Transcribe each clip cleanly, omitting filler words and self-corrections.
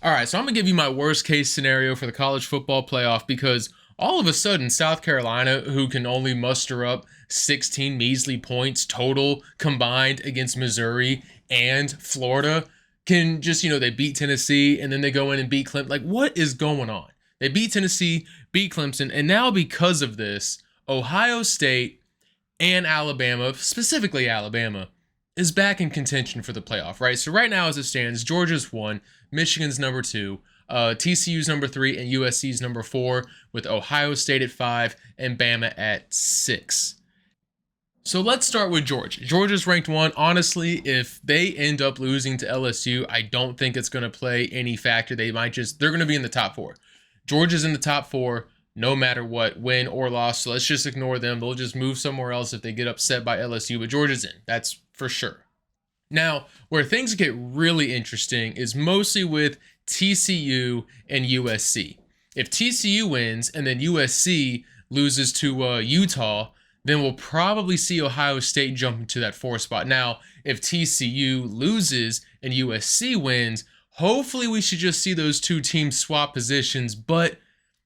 All right, so I'm going to give you my worst case scenario for the college football playoff because all of a sudden, South Carolina, who can only muster up 16 measly points total combined against Missouri and Florida, can just, they beat Tennessee and then they go in and beat Clemson. Like, what is going on? They beat Tennessee, beat Clemson, and now because of this, Ohio State and Alabama, specifically Alabama, is back in contention for the playoff, right? So right now, as it stands, Georgia's 1, Michigan's number 2, TCU's number 3, and USC's number 4, with Ohio State at 5 and Bama at 6. So let's start with Georgia. Georgia's ranked 1. Honestly, if they end up losing to LSU, I don't think it's going to play any factor. They're going to be in the top 4. Georgia's in the top 4 no matter what, win or loss. So let's just ignore them. They'll just move somewhere else if they get upset by LSU, but Georgia's in. That's for sure. Now, where things get really interesting is mostly with TCU and USC. If TCU wins and then USC loses to Utah, then we'll probably see Ohio State jump into that 4 spot. Now, if TCU loses and USC wins, hopefully we should just see those two teams swap positions, but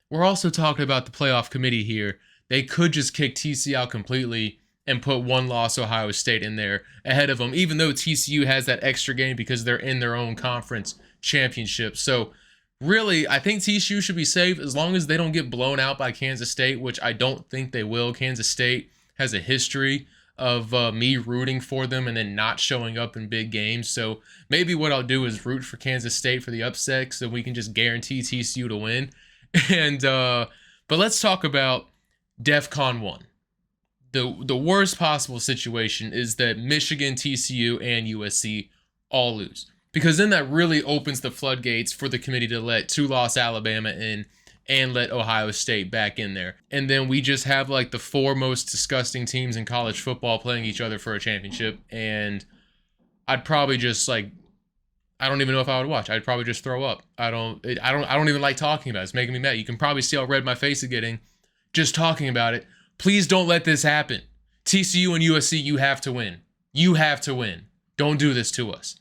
we're also talking about the playoff committee here. They could just kick TCU out completely and put one loss Ohio State in there ahead of them, even though TCU has that extra game because they're in their own conference championship. So really, I think TCU should be safe as long as they don't get blown out by Kansas State, which I don't think they will. Kansas State has a history of me rooting for them and then not showing up in big games. So maybe what I'll do is root for Kansas State for the upset so we can just guarantee TCU to win. And but let's talk about Defcon 1. The worst possible situation is that Michigan, TCU, and USC all lose. Because then that really opens the floodgates for the committee to let 2-loss Alabama in and let Ohio State back in there. And then we just have like the 4 most disgusting teams in college football playing each other for a championship. And I'd probably just I don't even know if I would watch. I'd probably just throw up. I don't even like talking about it. It's making me mad. You can probably see how red my face is getting just talking about it. Please don't let this happen. TCU and USC, you have to win. You have to win. Don't do this to us.